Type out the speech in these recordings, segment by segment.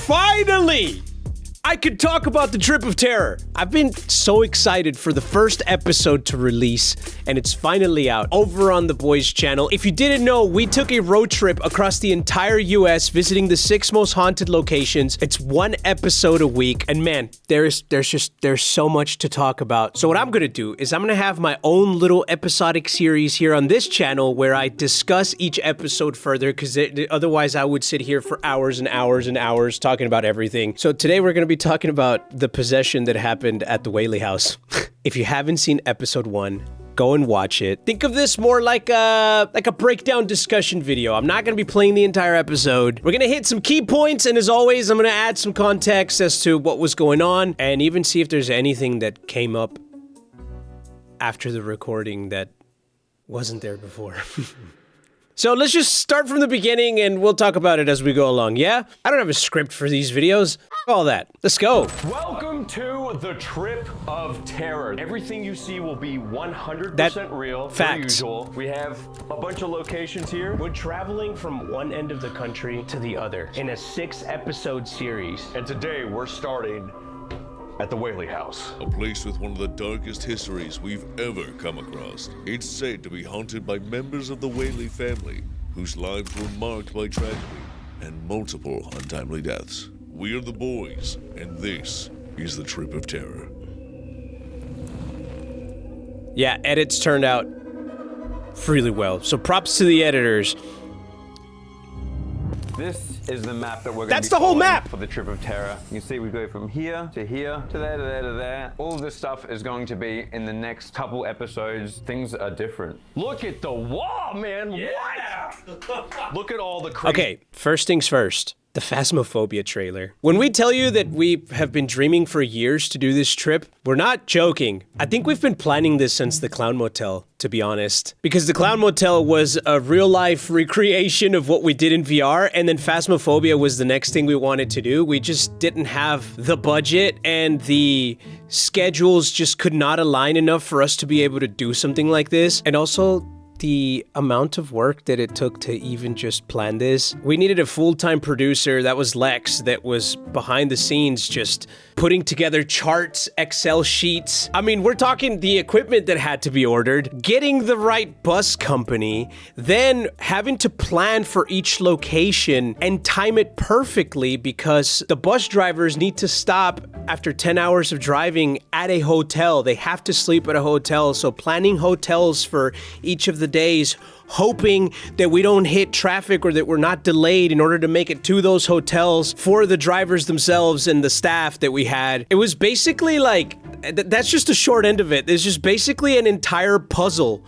Finally! I could talk about the Trip of Terror. I've been so excited for the first episode to release, and it's finally out over on the Boys channel. If you didn't know, we took a road trip across the entire US, visiting the 6 most haunted locations. It's 1 episode a week, and man, there's so much to talk about. So what I'm gonna do is I'm gonna have my own little episodic series here on this channel where I discuss each episode further, because otherwise I would sit here for hours and hours and hours talking about everything. So today we're gonna be talking about the possession that happened at the Whaley house. If you haven't seen episode 1, go and watch it. Think of this more like a breakdown discussion video. I'm not gonna be playing the entire episode. We're gonna hit some key points, and as always, I'm gonna add some context as to what was going on, and even see if there's anything that came up after the recording that wasn't there before. So let's just start from the beginning and we'll talk about it as we go along, yeah? I don't have a script for these videos. All that. Let's go. Welcome to the Trip of Terror. Everything you see will be 100% real, per usual. We have a bunch of locations here. We're traveling from one end of the country to the other in a 6-episode series. And today we're starting at the Whaley house. A place with one of the darkest histories we've ever come across. It's said to be haunted by members of the Whaley family, whose lives were marked by tragedy and multiple untimely deaths. We are the Boys, and this is the Trip of Terror. Yeah, edits turned out really well, so props to the editors. This is the map that we're going That's to be the whole map for the Trip of Terror. You can see we go from here to there to there to there. All of this stuff is going to be in the next couple episodes. Things are different. Look at the wall, man. Yeah. What? Look at all the crazy. Okay, first things first. The Phasmophobia trailer. When we tell you that we have been dreaming for years to do this trip, we're not joking. I think we've been planning this since the Clown Motel, to be honest. Because the Clown Motel was a real-life recreation of what we did in VR, and then Phasmophobia was the next thing we wanted to do. We just didn't have the budget, and the schedules just could not align enough for us to be able to do something like this. And also, the amount of work that it took to even just plan this. We needed a full-time producer, that was Lex, that was behind the scenes just putting together charts, Excel sheets. I mean, we're talking the equipment that had to be ordered, getting the right bus company, then having to plan for each location and time it perfectly because the bus drivers need to stop after 10 hours of driving at a hotel. They have to sleep at a hotel, so planning hotels for each of the days, hoping that we don't hit traffic or that we're not delayed in order to make it to those hotels for the drivers themselves and the staff that we had. It was basically like, that's just a short end of it. It's just basically an entire puzzle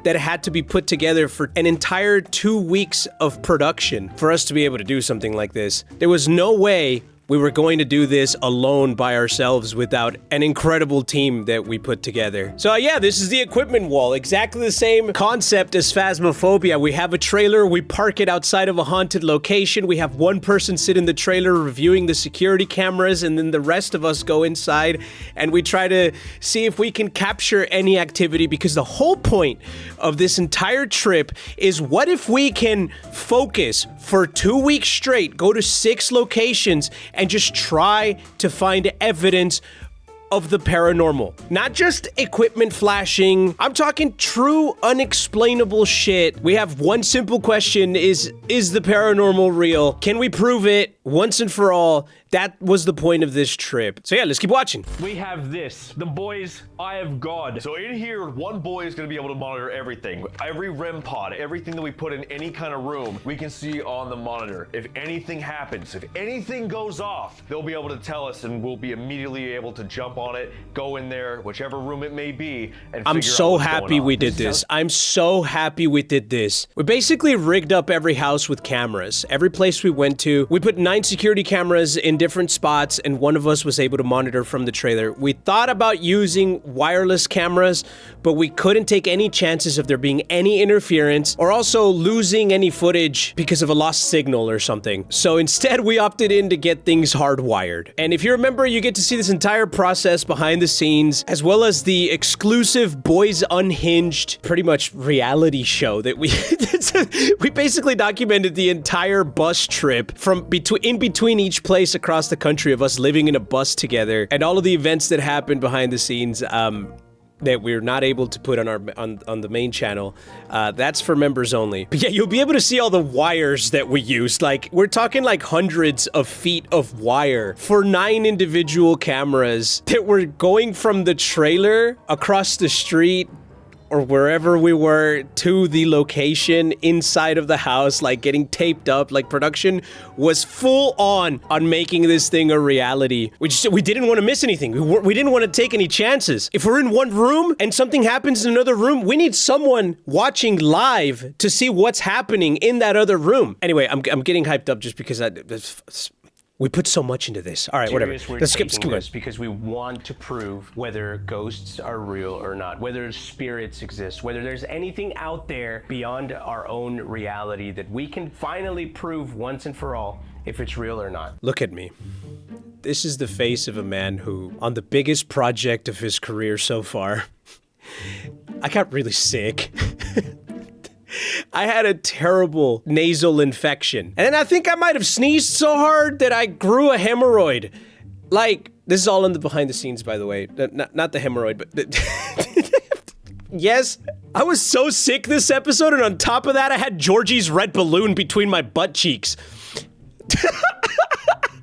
that had to be put together for an entire 2 weeks of production for us to be able to do something like this. There was no way we were going to do this alone by ourselves without an incredible team that we put together. So yeah, this is the equipment wall. Exactly the same concept as Phasmophobia. We have a trailer, we park it outside of a haunted location, we have one person sit in the trailer reviewing the security cameras, and then the rest of us go inside and we try to see if we can capture any activity, because the whole point of this entire trip is what if we can focus for 2 weeks straight, go to 6 locations, and just try to find evidence of the paranormal. Not just equipment flashing. I'm talking true unexplainable shit. We have one simple question: is the paranormal real? Can we prove it once and for all? That was the point of this trip. So yeah, let's keep watching. We have this, the Boys' Eye of God. So in here, one boy is gonna be able to monitor everything. Every REM pod, everything that we put in any kind of room, we can see on the monitor. If anything happens, if anything goes off, they'll be able to tell us and we'll be immediately able to jump on it, go in there, whichever room it may be, and I'm so happy we did this. I'm so happy we did this. We basically rigged up every house with cameras. Every place we went to, we put 9 security cameras in different spots, and one of us was able to monitor from the trailer. We thought about using wireless cameras, but we couldn't take any chances of there being any interference or also losing any footage because of a lost signal or something. So instead, we opted in to get things hardwired. And if you remember, you get to see this entire process behind the scenes, as well as the exclusive Boys Unhinged, pretty much reality show that we we basically documented the entire bus trip from in between each place across the country of us living in a bus together and all of the events that happen behind the scenes, that we're not able to put on our on the main channel, that's for members only. But yeah, you'll be able to see all the wires that we used. Like, we're talking like hundreds of feet of wire for 9 individual cameras that were going from the trailer across the street or wherever we were to the location inside of the house, like getting taped up. Like, production was full on making this thing a reality. We didn't want to miss anything. We didn't want to take any chances. If we're in one room and something happens in another room, we need someone watching live to see what's happening in that other room. Anyway, I'm getting hyped up just because we put so much into this. All right, whatever. Let's skip this because we want to prove whether ghosts are real or not, whether spirits exist, whether there's anything out there beyond our own reality that we can finally prove once and for all if it's real or not. Look at me. This is the face of a man who, on the biggest project of his career so far, I got really sick. I had a terrible nasal infection. And I think I might have sneezed so hard that I grew a hemorrhoid. Like, this is all in the behind the scenes, by the way. Not the hemorrhoid, but... Yes, I was so sick this episode, and on top of that, I had Georgie's red balloon between my butt cheeks.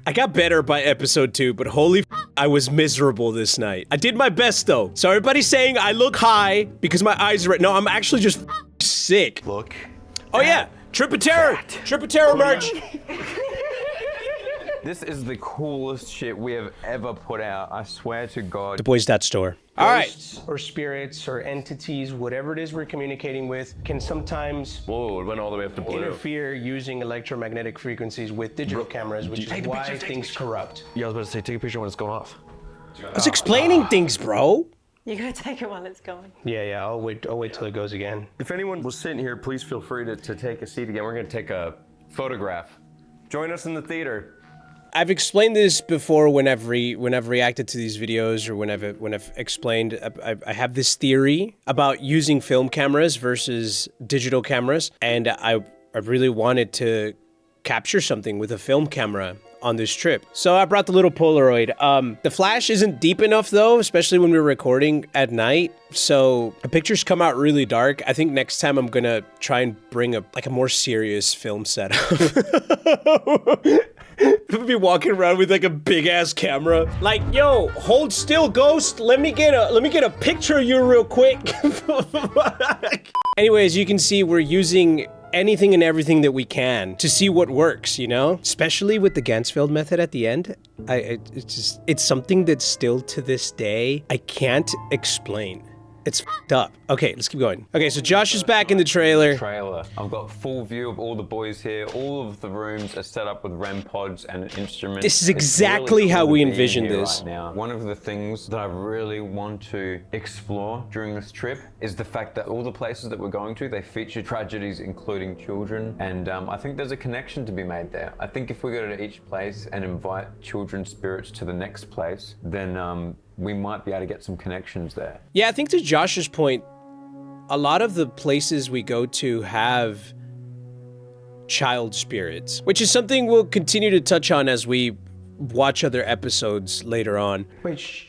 I got better by episode 2, but holy I was miserable this night. I did my best, though. So everybody's saying I look high because my eyes are red. No, I'm actually just sick. Look. Oh yeah, Trip of Terror. Trip of Terror merch. This is the coolest shit we have ever put out. I swear to God. TheBoys.store. All right. Ghosts or spirits or entities, whatever it is we're communicating with, can sometimes Whoa, it went all the way up to blue. interfere using electromagnetic frequencies with digital cameras, which is why things corrupt. Yeah, I was about to say, take a picture when it's going off. I was explaining things, bro. You gotta take it while it's going. Yeah, I'll wait till it goes again. If anyone was sitting here, please feel free to take a seat again. We're gonna take a photograph. Join us in the theater. I've explained this before when I've reacted to these videos or when I've explained. I have this theory about using film cameras versus digital cameras, and I really wanted to capture something with a film camera on this trip. So I brought the little Polaroid. The flash isn't deep enough though, especially when we're recording at night. So the pictures come out really dark. I think next time I'm gonna try and bring a more serious film setup. We'll be walking around with like a big ass camera. Like, yo, hold still, ghost. Let me get a picture of you real quick. Anyways, you can see we're using anything and everything that we can to see what works, you know? Especially with the Ganzfeld method at the end. It's something that still to this day, I can't explain. It's f***ed up. Okay, let's keep going. Okay, so Josh is back in the trailer. I've got full view of all the boys here. All of the rooms are set up with REM pods and instruments. This is exactly really how cool we to be envisioned here this. Right now. One of the things that I really want to explore during this trip is the fact that all the places that we're going to, they feature tragedies including children. And I think there's a connection to be made there. I think if we go to each place and invite children's spirits to the next place, then we might be able to get some connections there. Yeah, I think to Josh's point, a lot of the places we go to have child spirits, which is something we'll continue to touch on as we watch other episodes later on. Wait, shh.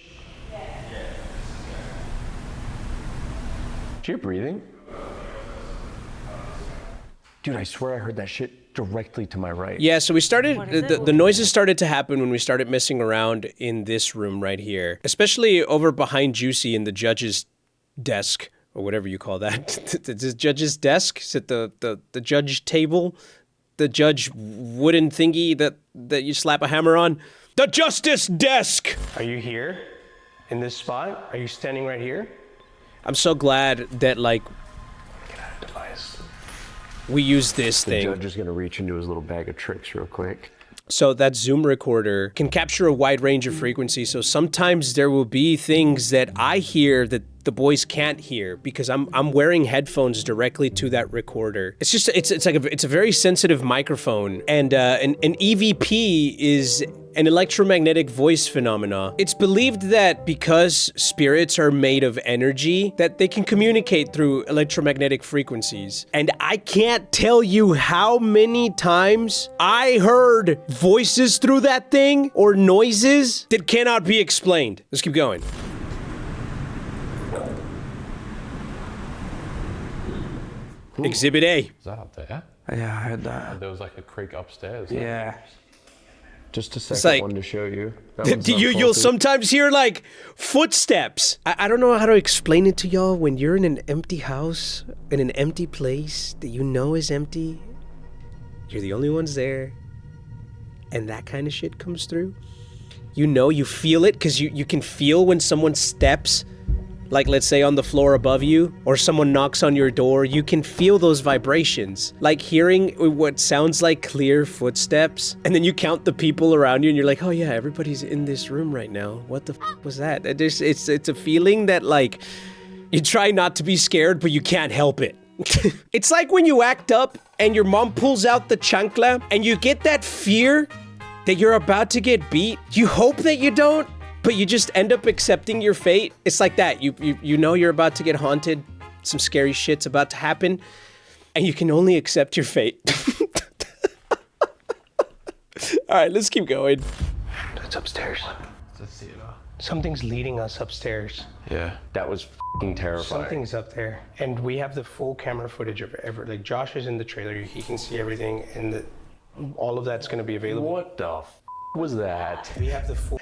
You're breathing? Dude, I swear I heard that shit directly to my right. Yeah, so we started, the noises started to happen when we started messing around in this room right here, especially over behind Juicy in the judge's desk, or whatever you call that. The judge's desk? Is it the judge table? The judge wooden thingy that you slap a hammer on? The justice desk! Are you here? In this spot? Are you standing right here? I'm so glad that, like, Get out of device. we use this The thing. judge is gonna reach into his little bag of tricks real quick. So that Zoom recorder can capture a wide range of frequencies. So sometimes there will be things that I hear that the boys can't hear because I'm wearing headphones directly to that recorder. It's a very sensitive microphone, and an EVP is an electromagnetic voice phenomena. It's believed that because spirits are made of energy, that they can communicate through electromagnetic frequencies. And I can't tell you how many times I heard voices through that thing or noises that cannot be explained. Let's keep going. Exhibit A. Is that up there? Yeah, I heard that. There was like a creak upstairs. Yeah. Just a second like- one to show you. That one's not You'll faulty. sometimes hear like footsteps. I don't know how to explain it to y'all. When you're in an empty house, in an empty place that you know is empty, you're the only ones there, and that kind of shit comes through. You know, you feel it because you can feel when someone steps, like let's say on the floor above you, or someone knocks on your door. You can feel those vibrations, like hearing what sounds like clear footsteps, and then you count the people around you and you're like, oh yeah, everybody's in this room right now. What the was that? It's a feeling that like you try not to be scared, but you can't help it. It's like when you act up and your mom pulls out the chancla and you get that fear that you're about to get beat. You hope that you don't, but you just end up accepting your fate. It's like that. You know you're about to get haunted. Some scary shit's about to happen. And you can only accept your fate. All right, let's keep going. It's upstairs. It's a theater. Something's leading us upstairs. Yeah. That was f***ing terrifying. Something's up there. And we have the full camera footage of like Josh is in the trailer. He can see everything, and all of that's going to be available. What the f*** was that? We have the full...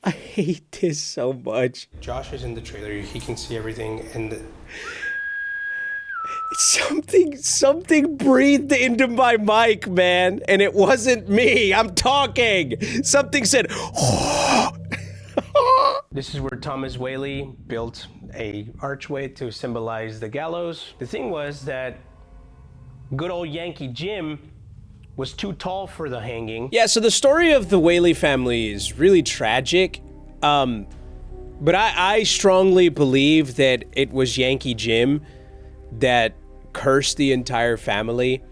I hate this so much. Josh is in the trailer. He can see everything, and Something breathed into my mic, man, and it wasn't me. I'm talking. Something said, this is where Thomas Whaley built a archway to symbolize the gallows. The thing was that good old Yankee Jim was too tall for the hanging. Yeah, so the story of the Whaley family is really tragic. But I strongly believe that it was Yankee Jim that cursed the entire family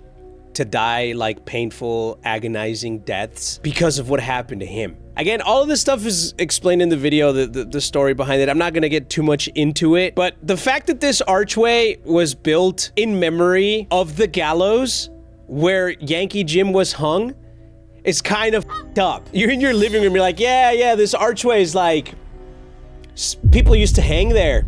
to die like painful, agonizing deaths because of what happened to him. Again, all of this stuff is explained in the video, the story behind it. I'm not gonna get too much into it, but the fact that this archway was built in memory of the gallows where Yankee Jim was hung is kind of f***ed up. You're in your living room, you're like, yeah, this archway is like, people used to hang there.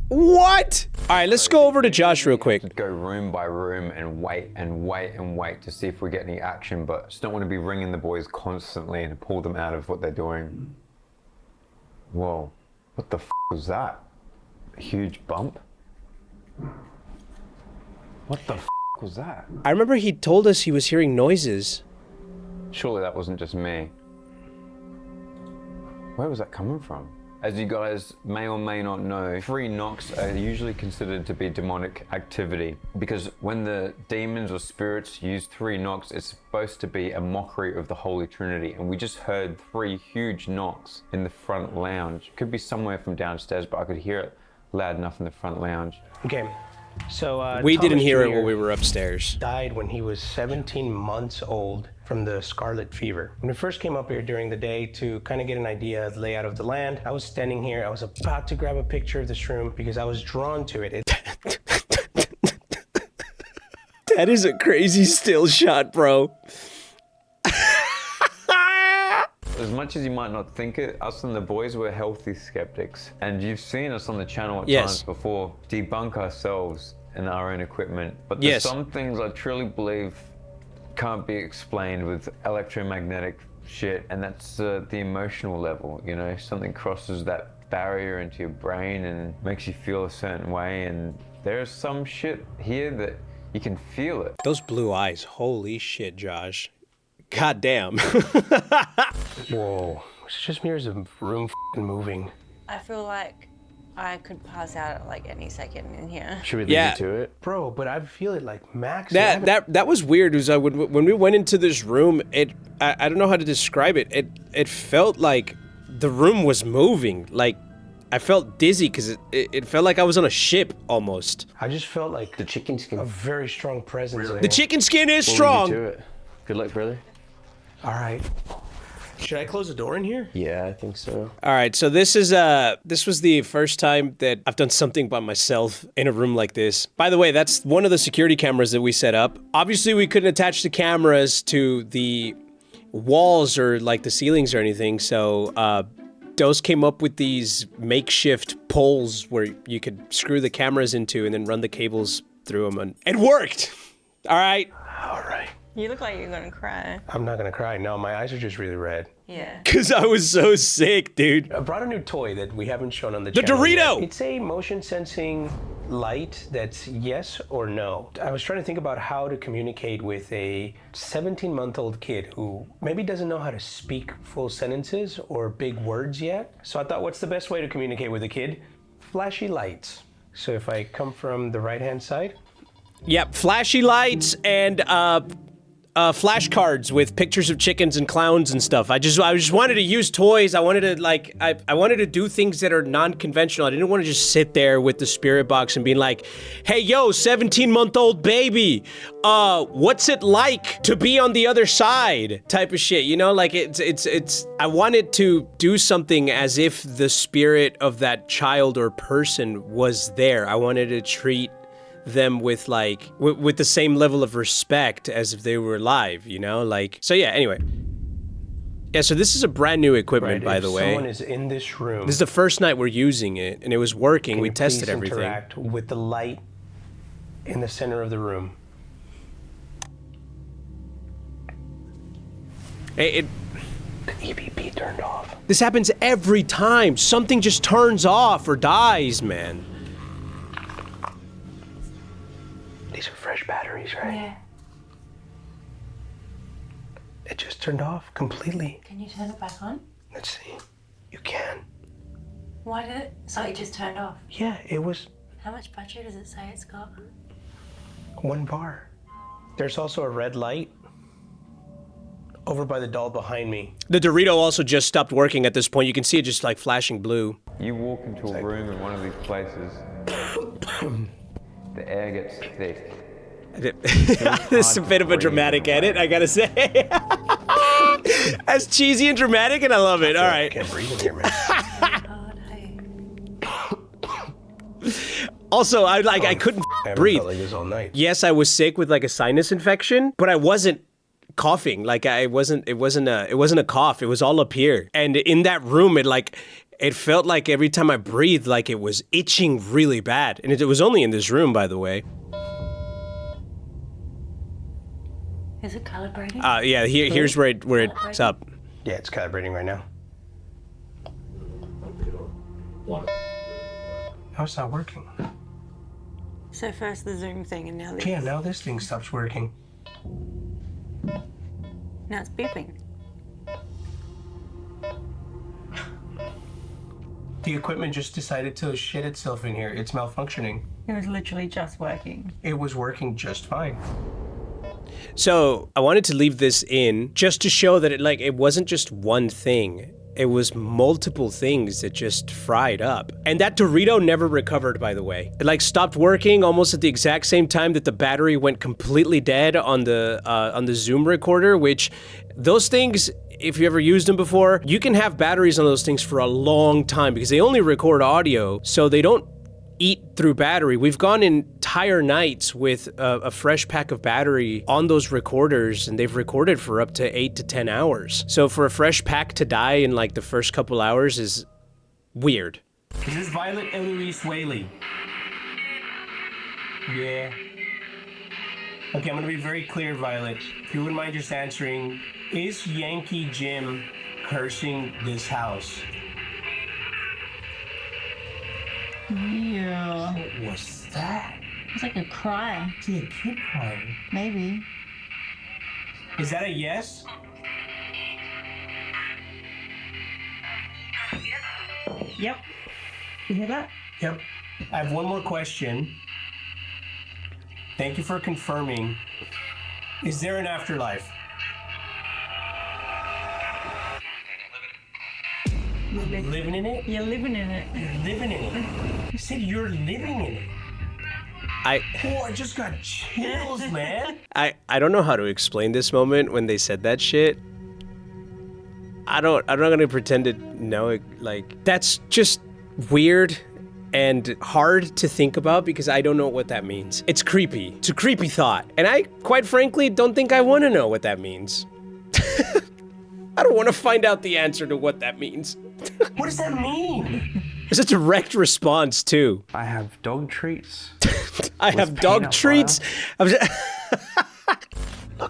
What? All right, let's go over to Josh real quick. Go room by room and wait and wait and wait to see if we get any action, but just don't want to be ringing the boys constantly and pull them out of what they're doing. Whoa, what the f was that? A huge bump? What the f was that? I remember he told us he was hearing noises. Surely that wasn't just me. Where was that coming from? As you guys may or may not know, 3 knocks are usually considered to be demonic activity because when the demons or spirits use 3 knocks, it's supposed to be a mockery of the Holy Trinity. And we just heard 3 huge knocks in the front lounge. Could be somewhere from downstairs, but I could hear it loud enough in the front lounge. Okay, so We Thomas didn't hear it Jr. when we were upstairs. died when he was 17 months old from the scarlet fever. When we first came up here during the day to kind of get an idea of the layout of the land, I was standing here, I was about to grab a picture of this room because I was drawn to it. That is a crazy still shot, bro. As much as you might not think it, us and the boys were healthy skeptics. And you've seen us on the channel at Yes. times before debunk ourselves and our own equipment. But there's Yes. some things I truly believe can't be explained with electromagnetic shit, and that's the emotional level, you know? Something crosses that barrier into your brain and makes you feel a certain way, and there's some shit here that you can feel it. Those blue eyes, holy shit, Josh. God damn. Whoa, it's just me or is the room f***ing moving? I feel like I could pass out at like any second in here. Should we leave Yeah. you to it? Bro, but I feel it like max. That was weird. Was when we went into this room, I don't know how to describe it. It felt like the room was moving. Like I felt dizzy because it felt like I was on a ship almost. I just felt like The chicken skin. a very strong presence. The chicken skin is We'll leave strong. you to it. Good luck, brother. All right. Should I close the door in here? Yeah, I think so. All right, so this was the first time that I've done something by myself in a room like this. By the way, that's one of the security cameras that we set up. Obviously, we couldn't attach the cameras to the walls or like the ceilings or anything, so Dose came up with these makeshift poles where you could screw the cameras into and then run the cables through them, and it worked. All right. All right. You look like you're gonna cry. I'm not gonna cry. No, my eyes are just really red. Yeah. Because I was so sick, dude. I brought a new toy that we haven't shown on the The channel yet. Dorito! It's a motion sensing light that's yes or no. I was trying to think about how to communicate with a 17-month-old kid who maybe doesn't know how to speak full sentences or big words yet. So I thought, what's the best way to communicate with a kid? Flashy lights. So if I come from the right-hand side, Yep, flashy lights and flashcards with pictures of chickens and clowns and stuff. I just wanted to use toys. I wanted to I wanted to do things that are non-conventional. I didn't want to just sit there with the spirit box and being like, "Hey, yo, 17-month-old baby, what's it like to be on the other side?" type of shit. You know, like it's. I wanted to do something as if the spirit of that child or person was there. I wanted to treat them with like with the same level of respect as if they were alive, you know, like. So yeah, anyway, yeah, so this is a brand new equipment, by the way. someone is in this room, This is the first night we're using it and it was working. We you tested please everything. interact with the light in the center of the room. The EVP turned off. this happens every time something just turns off or dies, man. These are fresh batteries, right? Yeah. It just turned off completely. Can you turn it back on? Let's see. You can. Why did it? So it just turned off. Yeah, it was How much battery does it say it's got? 1 bar. There's also a red light over by the doll behind me. The Dorito also just stopped working at this point. You can see it just like flashing blue. You walk into a room in one of these places, the air gets thick. This is a bit of a dramatic edit, I gotta say. That's cheesy and dramatic, and I love it. All I right. can't breathe in here, man. God, hey. Also, I couldn't I haven't breathe. felt like this all night. Yes, I was sick with like a sinus infection, but I wasn't coughing. Like it wasn't a cough. It was all up here. And in that room, it felt like every time I breathed, like it was itching really bad. And it was only in this room, by the way. Is it calibrating? Yeah, here's where it's up. Yeah, it's calibrating right now. No, it's not working. So first the Zoom thing and now this. Yeah, now this thing stops working. Now it's beeping. The equipment just decided to shit itself in here. It's malfunctioning. It was literally just working. It was working just fine. So I wanted to leave this in just to show that it wasn't just one thing. It was multiple things that just fried up. And that Dorito never recovered, by the way. It stopped working almost at the exact same time that the battery went completely dead on the Zoom recorder, which those things, if you ever used them before, you can have batteries on those things for a long time because they only record audio, so they don't eat through battery. We've gone entire nights with a fresh pack of battery on those recorders, and they've recorded for up to 8 to 10 hours. So for a fresh pack to die in the first couple hours is weird. Is this Violet Eloise Whaley? Yeah. Okay, I'm gonna be very clear, Violet. If you wouldn't mind just answering, is Yankee Jim cursing this house? Yeah. What was that? It's like a cry. See a kid crying. Maybe. Is that a yes? Yep. You hear that? Yep. I have one more question. Thank you for confirming. Is there an afterlife? Living in it? You're living in it. You're living in it. You said you're living in it. Oh, I just got chills, man. I don't know how to explain this moment when they said that shit. I'm not gonna pretend to know it. Like, that's just weird and hard to think about because I don't know what that means. It's creepy. It's a creepy thought. And I, quite frankly, don't think I want to know what that means. I don't want to find out the answer to what that means. What does that mean? It's a direct response, too. I have dog treats. I have dog treats. Look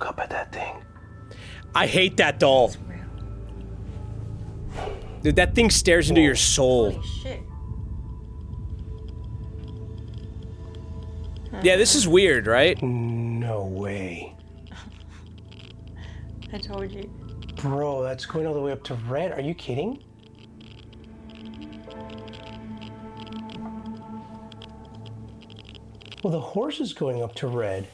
up at that thing. I hate that doll. Dude, that thing stares into your soul. Holy shit. Yeah, this is weird, right? No way. I told you. Bro, that's going all the way up to red. Are you kidding? Well, the horse is going up to red.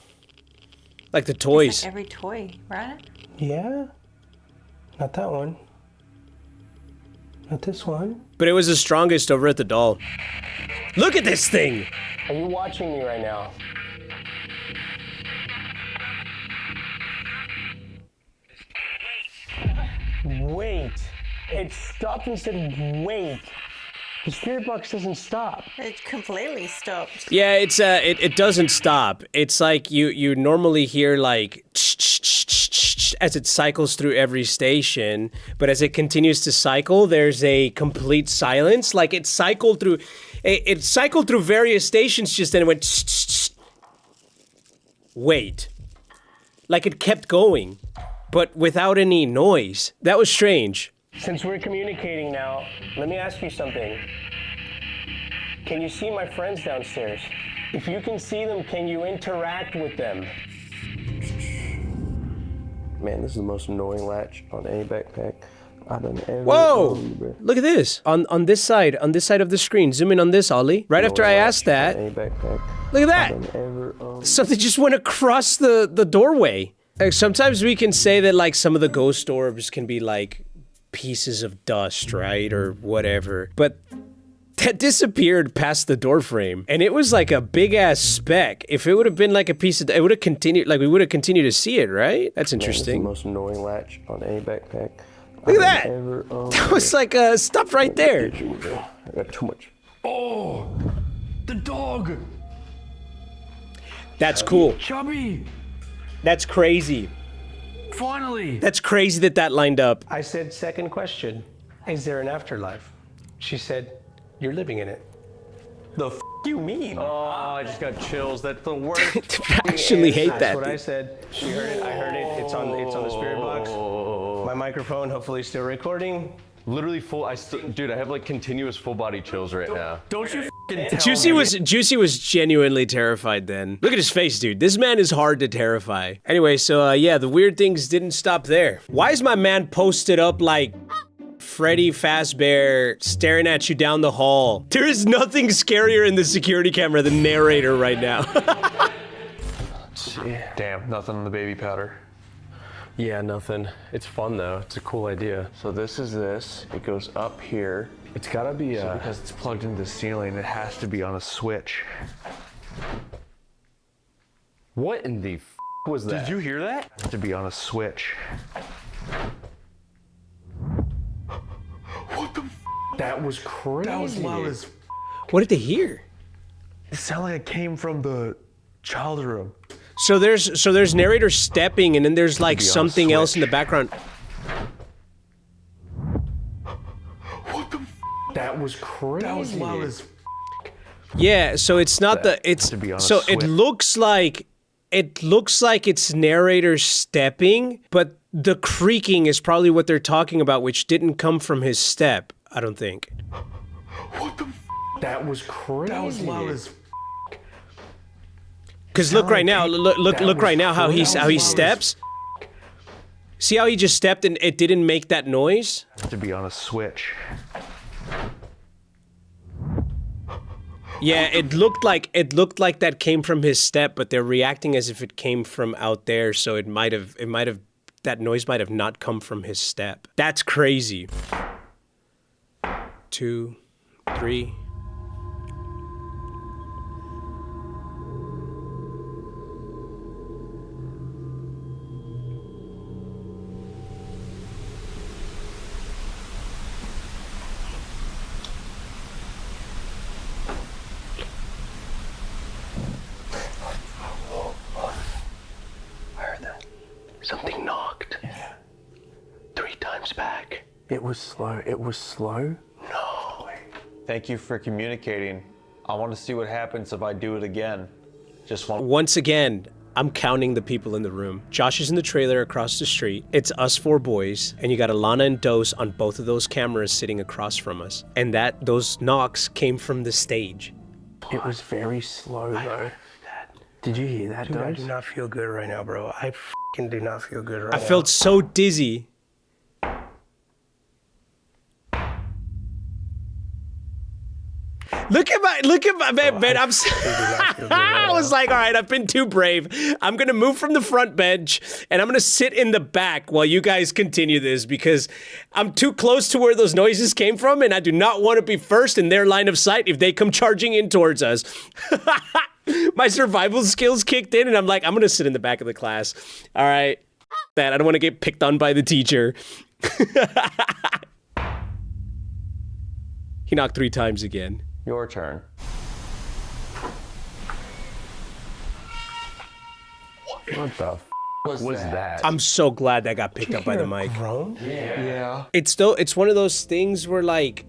Like the toys. Like every toy, right? Yeah? Not that one. Not this one. But it was the strongest over at the doll. Look at this thing! Are you watching me right now? Wait. It stopped and said wait. The spirit box doesn't stop. It completely stopped. Yeah, it doesn't stop. It's like you normally hear like as it cycles through every station, but as it continues to cycle, there's a complete silence. Like it cycled through various stations, just then it went wait. Like it kept going, but without any noise. That was strange. Since we're communicating now, let me ask you something. Can you see my friends downstairs? If you can see them, can you interact with them? Man, this is the most annoying latch on any backpack I've done ever. Whoa! Look at this. On this side of the screen. Zoom in on this, Ollie. Right after I asked that. Any backpack Look at I've that. done ever. Something just went across the doorway. Like, sometimes we can say that like some of the ghost orbs can be like pieces of dust, right? Or whatever. But that disappeared past the door frame. And it was like a big ass speck. If it would have been like a piece of, it would have continued, like we would have continued to see it, right? That's interesting. Man, this is the most annoying latch on any backpack. Look at that. That was like stop right there. I got too much. Oh, the dog. That's cool. Chubby. That's crazy. Finally. That's crazy that lined up. I said, second question, is there an afterlife? She said, you're living in it. The f you mean? Oh, I just got chills. That's the worst. I actually hate That's that. what I said. She heard it, I heard it. It's on the spirit box. My microphone, hopefully still recording. Literally full. Dude, I have like continuous full body chills right now. Don't you f***ing tell Juicy was genuinely terrified then. Look at his face, dude. This man is hard to terrify. Anyway, so yeah, the weird things didn't stop there. Why is my man posted up like Freddy Fazbear staring at you down the hall? There is nothing scarier in the security camera than narrator right now. Damn, nothing on the baby powder. Yeah, nothing. It's fun though. It's a cool idea. So this is this. It goes up here. It's gotta be Because it's plugged into the ceiling, it has to be on a switch. What in the f was that? Did you hear that? It has to be on a switch. What the f? That was crazy. That was loud as f. What did they hear? It sounded like it came from the child's room. So there's narrator stepping and then there's like something else in the background. What the f? That was crazy. That was loud as f. Yeah, so it's not to be on a so it switch. looks like it's narrator stepping, but the creaking is probably what they're talking about, which didn't come from his step, I don't think. What the f? That was crazy. That was loud as f. Because look right now, look right now how he steps. See how he just stepped and it didn't make that noise? It has to be on a switch. Yeah, it looked like that came from his step, but they're reacting as if it came from out there, so that noise might have not come from his step. That's crazy. 2, 3. I heard that. Something knocked. Yeah. 3 times back. It was slow. It was slow? No. Thank you for communicating. I want to see what happens if I do it again. Just one. Once again, I'm counting the people in the room. Josh is in the trailer across the street. It's us 4 boys, and you got Alana and Dose on both of those cameras sitting across from us. And those knocks came from the stage. It was very slow though. Did you hear that, Dude, I Dose? do not feel good right now, bro. I fucking do not feel good right now. I felt so dizzy. Look at my man. I'm. I was like, all right, I've been too brave. I'm gonna move from the front bench and I'm gonna sit in the back while you guys continue this because I'm too close to where those noises came from, and I do not want to be first in their line of sight if they come charging in towards us. My survival skills kicked in, and I'm like, I'm gonna sit in the back of the class. All right, that I don't want to get picked on by the teacher. He knocked 3 times again. Your turn. What the f was that? I'm so glad that got picked up by the mic. Yeah. It's one of those things where like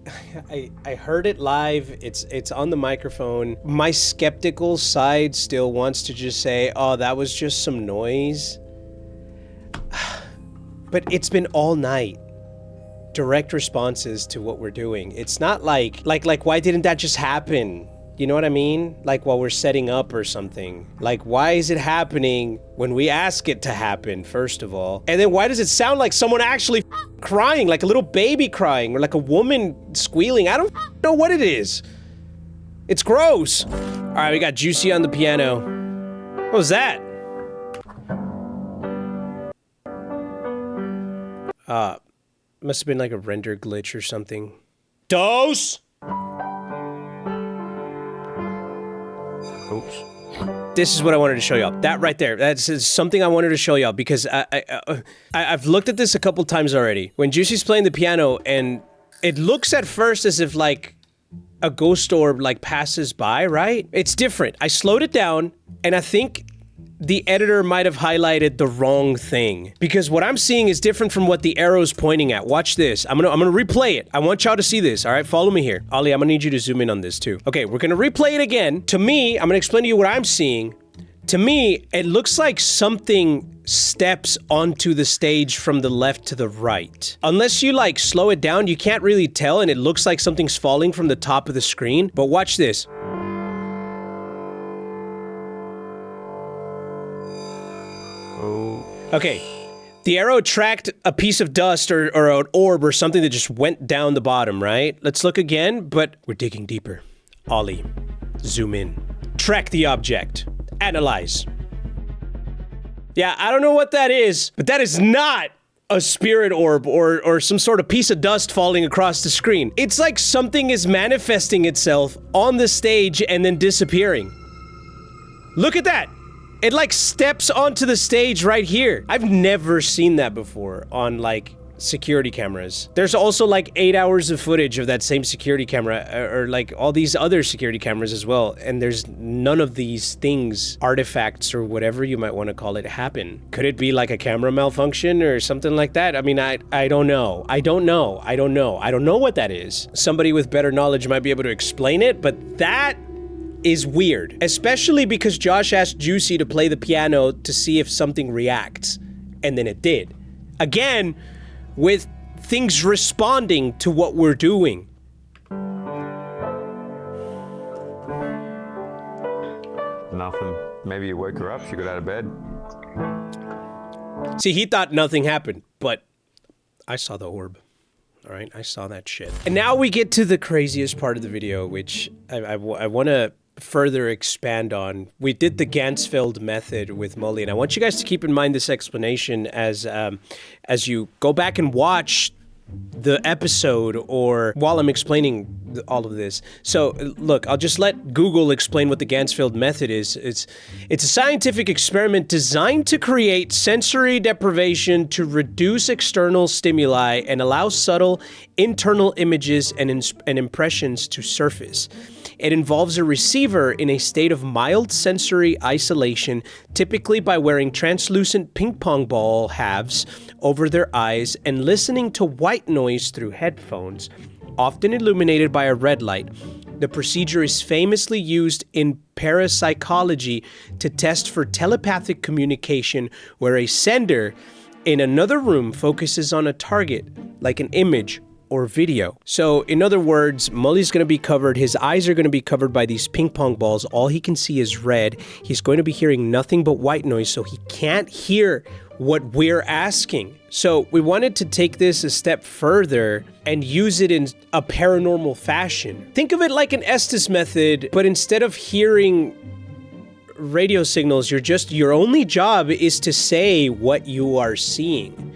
I heard it live, it's on the microphone. My skeptical side still wants to just say, "Oh, that was just some noise." But it's been all night. Direct responses to what we're doing. It's not like why didn't that just happen? You know what I mean? Like while we're setting up or something. Like why is it happening when we ask it to happen, first of all? And then why does it sound like someone actually crying, like a little baby crying or like a woman squealing? I don't know what it is. It's gross. All right, we got Juicy on the piano. What was that? Must have been like a render glitch or something. Dose! Oops. This is what I wanted to show y'all. That right there. That's something I wanted to show y'all because I've looked at this a couple times already. When Juicy's playing the piano and it looks at first as if like a ghost orb like passes by, right? It's different. I slowed it down and I think the editor might have highlighted the wrong thing because what I'm seeing is different from what the arrow's pointing at. Watch this. I'm gonna replay it. I want y'all to see this. All right, follow me here. Ollie, I'm gonna need you to zoom in on this too. Okay, we're gonna replay it again. To me, I'm gonna explain to you what I'm seeing. To me, it looks like something steps onto the stage from the left to the right. Unless you like slow it down, you can't really tell and it looks like something's falling from the top of the screen. But watch this. Okay, the arrow tracked a piece of dust or an orb or something that just went down the bottom, right? Let's look again, but we're digging deeper. Ollie, zoom in. Track the object. Analyze. Yeah, I don't know what that is, but that is not a spirit orb or some sort of piece of dust falling across the screen. It's like something is manifesting itself on the stage and then disappearing. Look at that. It like steps onto the stage right here. I've never seen that before on like security cameras. There's also like 8 hours of footage of that same security camera or like all these other security cameras as well. And there's none of these things, artifacts or whatever you might want to call it, happen. Could it be like a camera malfunction or something like that? I mean, I don't know. I don't know what that is. Somebody with better knowledge might be able to explain it, but that is weird, especially because Josh asked Juicy to play the piano to see if something reacts, and then it did. Again, with things responding to what we're doing. Nothing. Maybe you woke her up, she got out of bed. See, he thought nothing happened, but I saw the orb. All right, I saw that shit. And now we get to the craziest part of the video, which I want to further expand on. We did the Ganzfeld method with Molly, and I want you guys to keep in mind this explanation as you go back and watch the episode or while I'm explaining all of this. So look, I'll just let Google explain what the Ganzfeld method is. It's a scientific experiment designed to create sensory deprivation to reduce external stimuli and allow subtle internal images and impressions to surface. It involves a receiver in a state of mild sensory isolation, typically by wearing translucent ping pong ball halves over their eyes and listening to white noise through headphones, often illuminated by a red light. The procedure is famously used in parapsychology to test for telepathic communication, where a sender in another room focuses on a target, like an image or video. So in other words, Mully's going to be covered, his eyes are going to be covered by these ping pong balls. All he can see is red. He's going to be hearing nothing but white noise, so he can't hear what we're asking. So we wanted to take this a step further and use it in a paranormal fashion. Think of it like an Estes method, but instead of hearing radio signals, your only job is to say what you are seeing.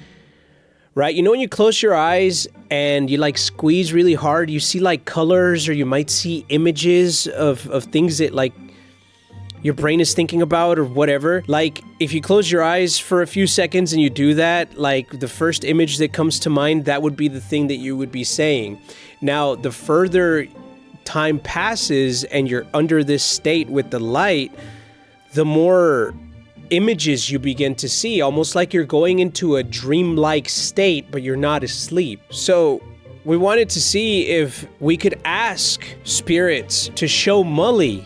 Right? You know when you close your eyes and you like squeeze really hard, you see like colors, or you might see images of things that like your brain is thinking about or whatever. Like if you close your eyes for a few seconds and you do that, like the first image that comes to mind, that would be the thing that you would be saying. Now, the further time passes and you're under this state with the light, the more images you begin to see, almost like you're going into a dreamlike state, but you're not asleep. So we wanted to see if we could ask spirits to show Mully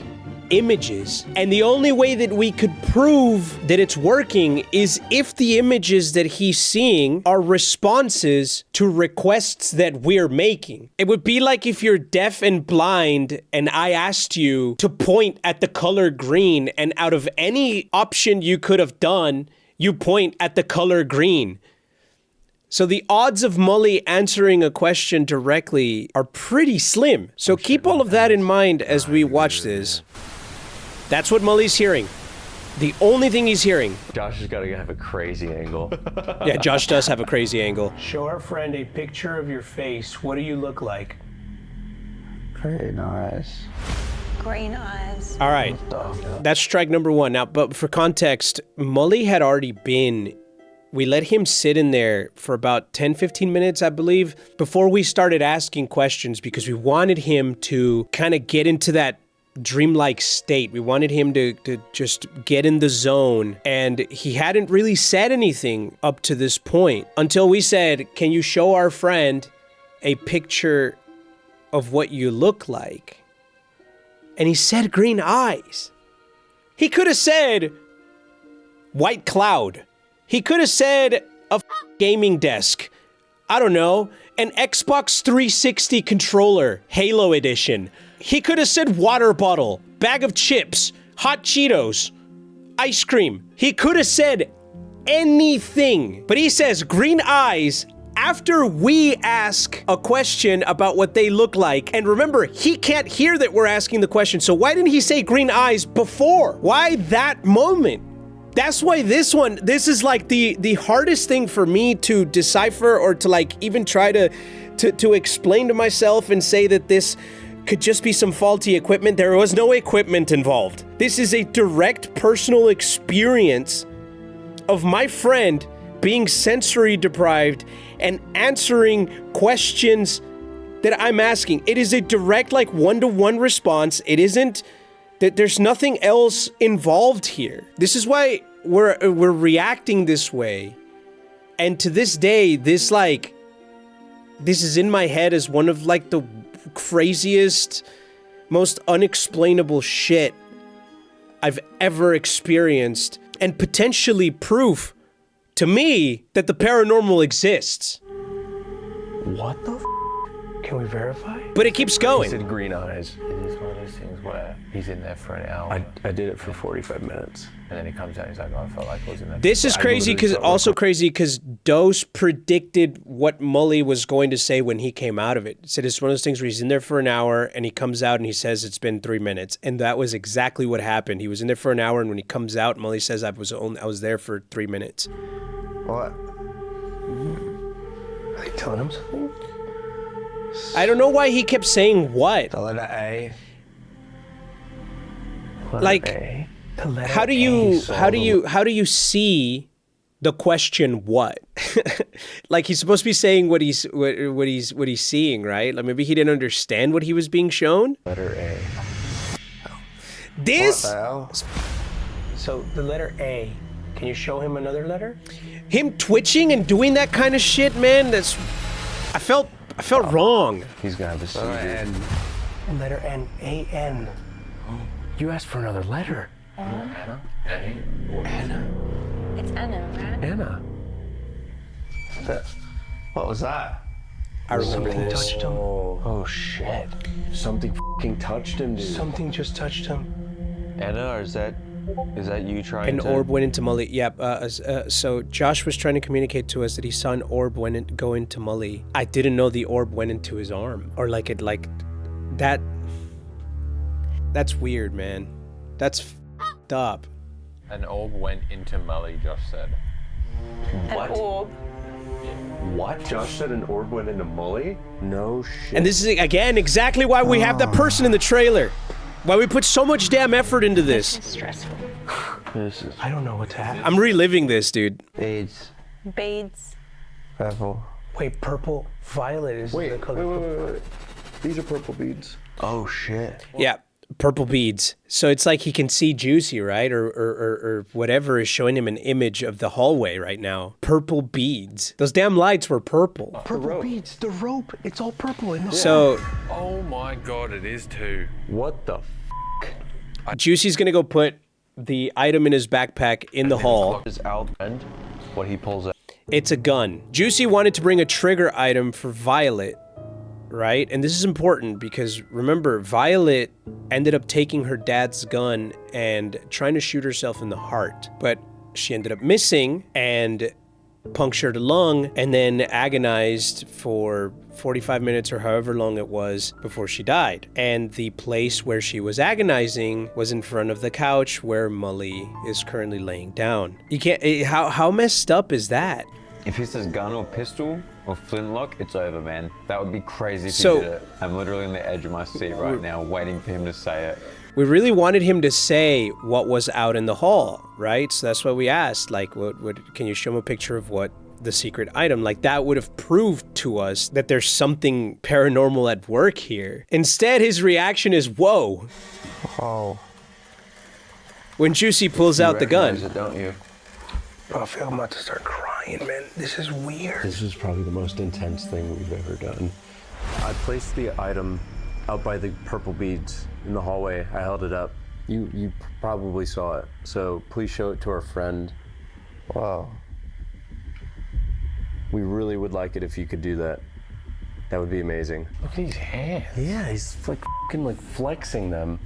images. And the only way that we could prove that it's working is if the images that he's seeing are responses to requests that we're making. It would be like if you're deaf and blind and I asked you to point at the color green, and out of any option you could have done, you point at the color green. So the odds of Mully answering a question directly are pretty slim. So keep all of that in mind as we watch this. That's what Mully's hearing. The only thing he's hearing. Josh has got to have a crazy angle. Yeah, Josh does have a crazy angle. Show our friend a picture of your face. What do you look like? Green eyes. Green eyes. All right, that's strike number one. Now, but for context, Mully had already been... We let him sit in there for about 10, 15 minutes, I believe, before we started asking questions, because we wanted him to kind of get into that dreamlike state. We wanted him to just get in the zone, and he hadn't really said anything up to this point until we said, can you show our friend a picture of what you look like? And he said green eyes. He could have said white cloud. He could have said a gaming desk. I don't know, an Xbox 360 controller, Halo edition. He could have said water bottle, bag of chips, hot Cheetos, ice cream. He could have said anything, but he says green eyes after we ask a question about what they look like. And remember, he can't hear that we're asking the question, so why didn't he say green eyes before? Why that moment? That's why this is like the hardest thing for me to decipher, or to like even try to explain to myself and say that this could just be some faulty equipment. There was no equipment involved. This is a direct personal experience of my friend being sensory deprived and answering questions that I'm asking. It is a direct, like, one-to-one response. It isn't that there's nothing else involved here. This is why we're reacting this way. And to this day, this is in my head as one of like the craziest, most unexplainable shit I've ever experienced, and potentially proof to me that the paranormal exists. What the f? Can we verify? But it keeps going. He said green eyes. It is one of those things where he's in there for an hour, I did it for 45 minutes. and then he comes out and he's like, oh, I felt like I was in there. This is crazy because Dose predicted what Mully was going to say when he came out of it. He said it's one of those things where he's in there for an hour and he comes out and he says it's been 3 minutes. And that was exactly what happened. He was in there for an hour, and when he comes out, Mully says I was there for 3 minutes. What? Are they telling him something? I don't know why he kept saying what. The letter A. Letter Like, A. The letter How do A. you see the question what? Like he's supposed to be saying what he's seeing, right? Like maybe he didn't understand what he was being shown. Letter A. This What the hell? So the letter A. Can you show him another letter? him twitching and doing that kind of shit, man. I felt wrong. He's gonna have a seizure. N. Letter N. A-N. You asked for another letter. It's Anna, right? Anna. What was that? I remember Something this. touched him. Oh shit. Something f***ing touched him, dude. Something just touched him. Anna, or is that you trying An to... orb went into Mully. Yep. So Josh was trying to communicate to us that he saw an orb go into Mully. I didn't know the orb went into his arm, or like that. That's weird, man. That's f***ed up. An orb went into Mully, Josh said. An orb. What? Josh said an orb went into Mully? No shit. And this is again exactly why we have that person in the trailer. Why we put so much damn effort into this. It's stressful. This is I don't know what to have. I'm reliving this, dude. beads. Beads. Purple. Wait, purple, violet is the color. Wait. These are purple beads. Oh shit. Yeah, purple beads. So it's like he can see Juicy, right? Or whatever is showing him an image of the hallway right now. Purple beads. Those damn lights were purple. Purple beads, the rope. It's all purple in the So Oh my god, it is too. What the Juicy's gonna go put the item in his backpack in the hall. is Al and what he pulls out? It's a gun. Juicy wanted to bring a trigger item for Violet, right? And this is important because remember, Violet ended up taking her dad's gun and trying to shoot herself in the heart, but she ended up missing and punctured a lung and then agonized for 45 minutes or however long it was before she died. And the place where she was agonizing was in front of the couch where Mully is currently laying down. You can't, how messed up is that? If he says gun or pistol or flintlock, it's over, man. That would be crazy if So- he did it. I'm literally on the edge of my seat right now, waiting for him to say it. We really wanted him to say what was out in the hall, right? So that's why we asked, like, what can you show him a picture of what the secret item? Like, that would have proved to us that there's something paranormal at work here. Instead, his reaction is, whoa, Oh. when Juicy pulls out the Recognize gun. it, don't you? I feel I'm about to start crying, man. This is weird. This is probably the most intense thing we've ever done. I placed the item out by the purple beads in the hallway. I held it up. You probably saw it, so please show it to our friend. Wow. We really would like it if you could do that. That would be amazing. Look at his hands. Yeah, he's like fucking like flexing them.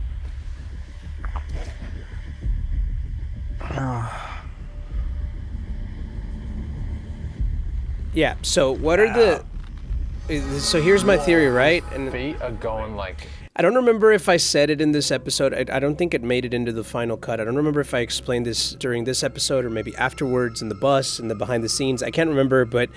Yeah, so what are the... So here's my theory, right? And Feet are going like... I don't remember if I said it in this episode. I don't think it made it into the final cut. I don't remember if I explained this during this episode or maybe afterwards in the bus and the behind the scenes. I can't remember, but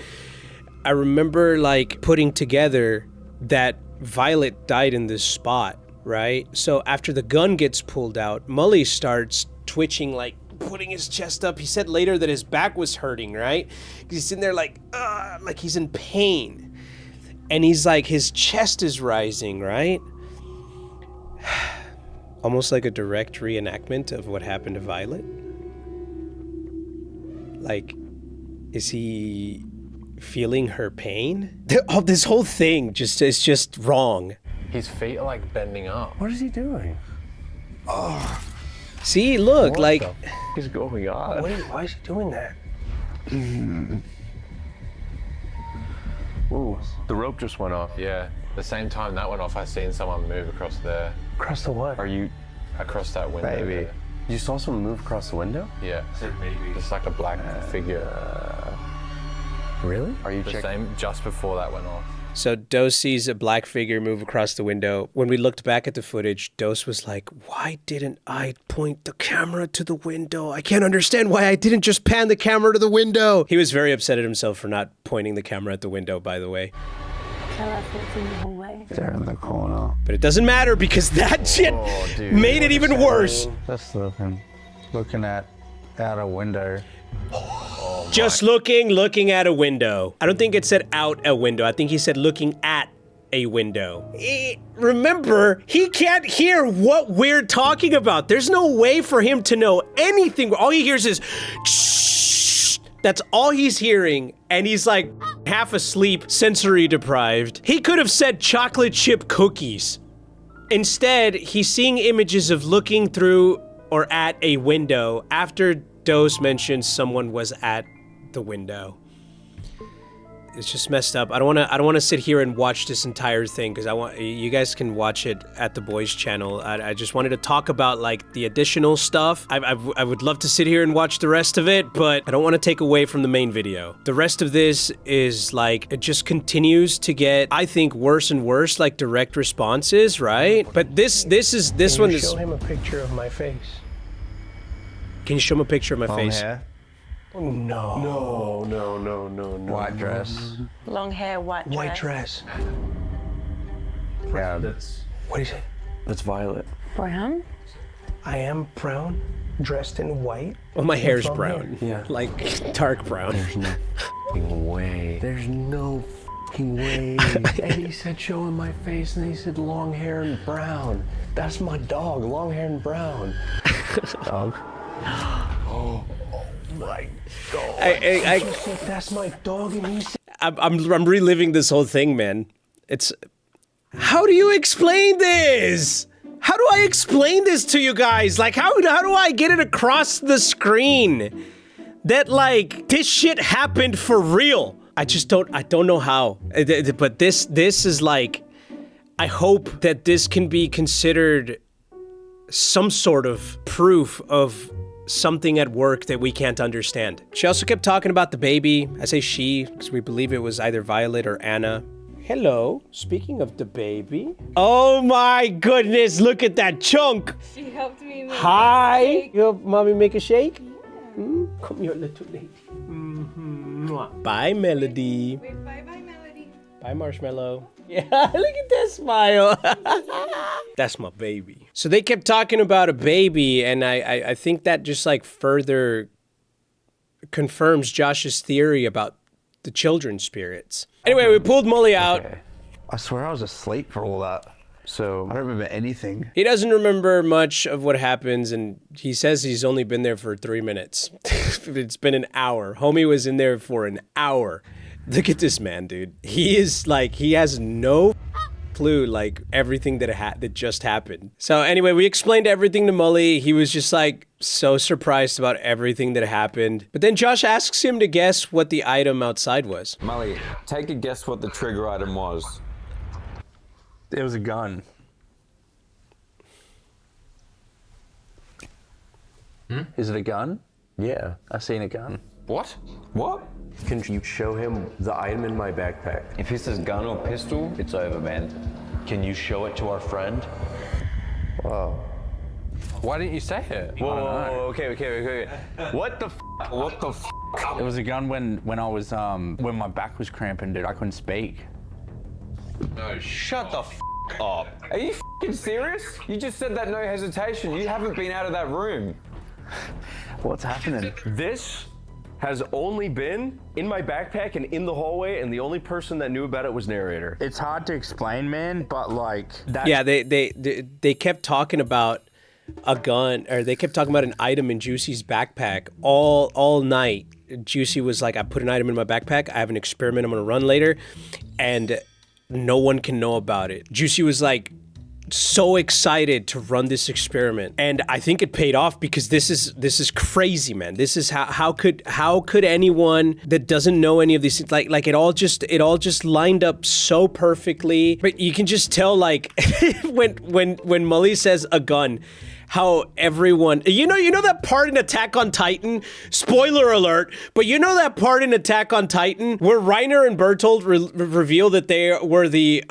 I remember like putting together that Violet died in this spot, right? So after the gun gets pulled out, Mully starts twitching, like putting his chest up. He said later that his back was hurting, right? He's sitting there like he's in pain. And he's like, his chest is rising, right? Almost like a direct reenactment of what happened to Violet. Like, is he feeling her pain? Oh, this whole thing is just wrong. His feet are like bending up. What is he doing? See, look, What like, the f- is going on? Why is he doing that? Ooh, the rope just went off. Yeah. The same time that went off, I seen someone move across there. Across the what? Are you... Across that window. Maybe. there. You saw someone move across the window? Yeah. It's like a black figure. Really? Are you The checking? same just before that went off. So Dose sees a black figure move across the window. When we looked back at the footage, Dose was like, why didn't I point the camera to the window? I can't understand why I didn't just pan the camera to the window. He was very upset at himself for not pointing the camera at the window, by the way. Tell us what's in the hallway. There in the corner. But it doesn't matter because that shit made it even worse. That's looking out a window. Just looking at a window. I don't think it said out a window. I think he said looking at a window. Remember, he can't hear what we're talking about. There's no way for him to know anything. All he hears is shh. That's all he's hearing. And he's like half asleep, sensory deprived. He could have said chocolate chip cookies. Instead, he's seeing images of looking through or at a window after Dose mentioned someone was at the window. It's just messed up. I don't want to sit here and watch this entire thing because you guys can watch it at the boys channel. I just wanted to talk about like the additional stuff. I would love to sit here and watch the rest of it, but I don't want to take away from the main video. The rest of this is like, it just continues to get, I think, worse and worse, like direct responses, right? But this one is. Show him a picture of my face. Can you show him a picture of my face? Hair, Oh, no. No. white dress. Long hair, white dress. White dress. Yeah, What is it? That's Violet. Brown? I am brown, dressed in white. Well, my hair's What's on brown. here? Yeah. Like dark brown. There's no f***ing way. There's no f***ing way. And he said show him my face, and he said long hair and brown. That's my dog, long hair and brown. Dog. Oh my God. I said that's my dog, and he said. I'm reliving this whole thing, man. It's. How do you explain this? How do I explain this to you guys? Like, how do I get it across the screen that like this shit happened for real? I don't know how. But this is like, I hope that this can be considered some sort of proof of something at work that we can't understand. She also kept talking about the baby. I say she because we believe it was either Violet or Anna. Hello, speaking of the baby. Oh my goodness, look at that chunk. She helped me make Hi. a shake. You help mommy make a shake? Come here, little lady. Bye, Melody. Wait, bye-bye, Melody. Bye, Marshmallow. Yeah, look at that smile. That's my baby. So they kept talking about a baby, and I think that just like further confirms Josh's theory about the children's spirits. Anyway, we pulled Molly out. Okay. I swear I was asleep for all that. So I don't remember anything. He doesn't remember much of what happens, and he says he's only been there for 3 minutes. It's been an hour. Homie was in there for an hour. Look at this man, dude. He is like, he has no clue, like, everything that just happened. So anyway, we explained everything to Mully. He was just like so surprised about everything that happened. But then Josh asks him to guess what the item outside was. Mully, take a guess what the trigger item was. It was a gun. Is it a gun? yeah. I seen a gun. What? What? Can you show him the item in my backpack? If he says gun or pistol, it's over, man. Can you show it to our friend? Wow. Why didn't you say it? Whoa, okay. What the f? What the f? It was a gun when I was when my back was cramping, dude. I couldn't speak. No, shut the f up. Are you f***ing serious? You just said that no hesitation. You haven't been out of that room. What's happening? This has only been in my backpack and in the hallway, and the only person that knew about it was narrator. It's hard to explain, man, but like that. Yeah, they kept talking about a gun, or they kept talking about an item in Juicy's backpack all night. Juicy was like, I put an item in my backpack. I have an experiment I'm gonna run later, and no one can know about it. Juicy was like, so excited to run this experiment, and I think it paid off because this is crazy, man. This is how could anyone that doesn't know any of these things, like it all just lined up so perfectly. But you can just tell, like, when Mully says a gun, how everyone, you know that part in Attack on Titan, spoiler alert, but you know that part in Attack on Titan where Reiner and Bertolt reveal that they were the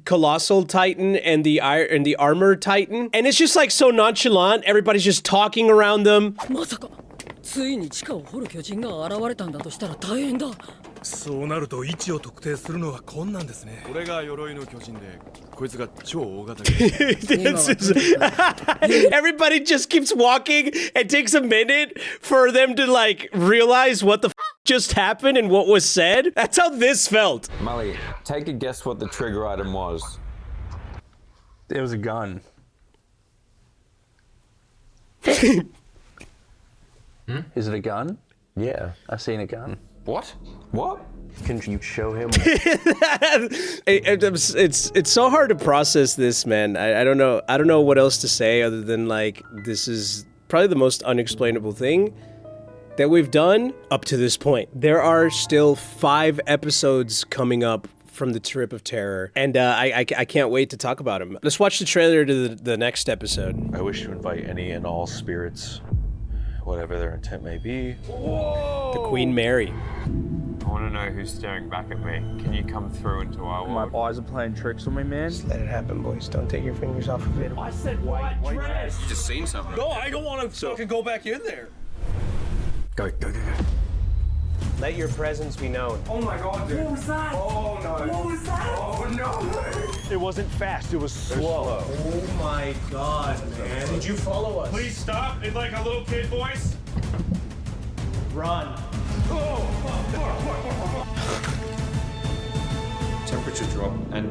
Colossal Titan and the Armor Titan, and it's just like so nonchalant. Everybody's just talking around them. ついに地下を掘る巨人が現れたんだとしたら大変だ。そうなると位置を特定するのは困難ですね。これが鎧の巨人で、こいつが超大型。Everybody just keeps walking. It takes a minute for them to like realize what the just happened and what was said. That's how this felt. Mully, take a guess what the trigger item was. It was a gun. Is it a gun? Yeah. I've seen a gun. What? What? Can you show him? It's so hard to process this, man. I don't know what else to say other than like this is probably the most unexplainable thing that we've done up to this point. There are still 5 episodes coming up from the Trip of Terror, and I can't wait to talk about them. Let's watch the trailer to the next episode. I wish to invite any and all spirits, whatever their intent may be. The Queen Mary. I want to know who's staring back at me. Can you come through into our world? My eyes are playing tricks on me, man. Just let it happen, boys. Don't take your fingers off of it. I said white dress. You just seen something. No, I don't want to fucking go back in there. Go. Let your presence be known. Oh my god, dude. What was that? Oh no. What was that? Oh no. It wasn't fast, it was slow. Oh my god, man. Did you follow us? Please stop in like a little kid voice. Run. Temperature drop and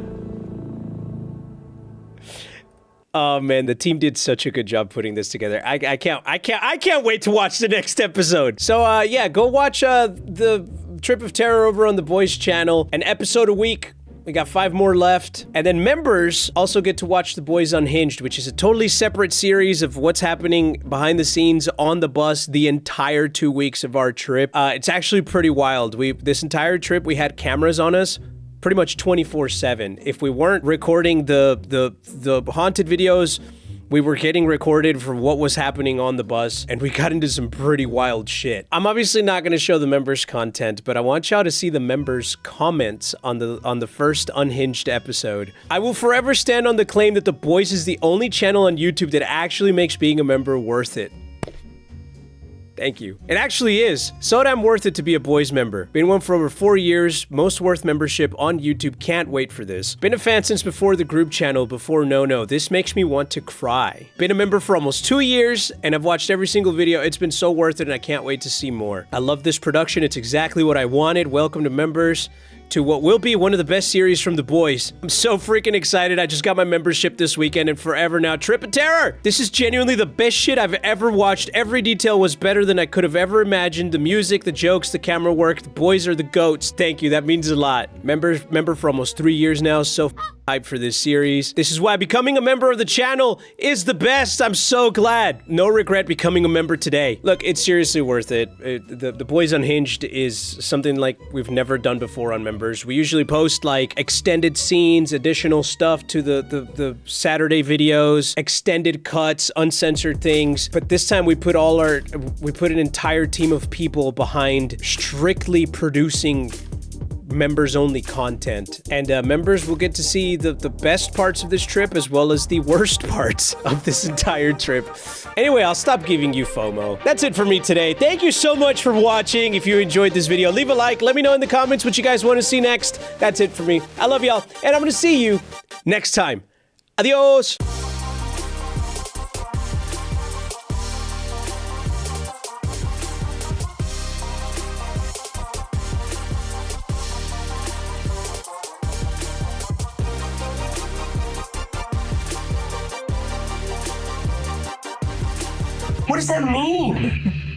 Oh man, the team did such a good job putting this together. I can't wait to watch the next episode. So yeah, go watch the Trip of Terror over on the Boys channel. An episode a week. We got 5 more left. And then members also get to watch The Boys Unhinged, which is a totally separate series of what's happening behind the scenes on the bus the entire 2 weeks of our trip. It's actually pretty wild. This entire trip, we had cameras on us pretty much 24/7. If we weren't recording the haunted videos, we were getting recorded for what was happening on the bus, and we got into some pretty wild shit. I'm obviously not going to show the members' content, but I want y'all to see the members' comments on the first Unhinged episode. I will forever stand on the claim that The Boys is the only channel on YouTube that actually makes being a member worth it. Thank you. It actually is. So damn worth it to be a Boys member. Been one for over 4 years. Most worth membership on YouTube. Can't wait for this. Been a fan since before the group channel, before No. This makes me want to cry. Been a member for almost 2 years, and I've watched every single video. It's been so worth it, and I can't wait to see more. I love this production. It's exactly what I wanted. Welcome to members, to what will be one of the best series from The Boys. I'm so freaking excited. I just got my membership this weekend and forever now. Trip of Terror! This is genuinely the best shit I've ever watched. Every detail was better than I could have ever imagined. The music, the jokes, the camera work. The boys are the goats. Thank you. That means a lot. Member for almost 3 years now. So hyped for this series. This is why becoming a member of the channel is the best. I'm so glad. No regret becoming a member today. Look, it's seriously worth it. The Boys Unhinged is something like we've never done before on members. We usually post like extended scenes, additional stuff to the Saturday videos, extended cuts, uncensored things. But this time we put an entire team of people behind strictly producing members only content, and members will get to see the best parts of this trip as well as the worst parts of this entire trip. Anyway, I'll stop giving you FOMO. That's it for me today. Thank you so much for watching. If you enjoyed this video, leave a like. Let me know in the comments what you guys want to see next. That's it for me. I love y'all, and I'm gonna see you next time. Adios. What does that mean?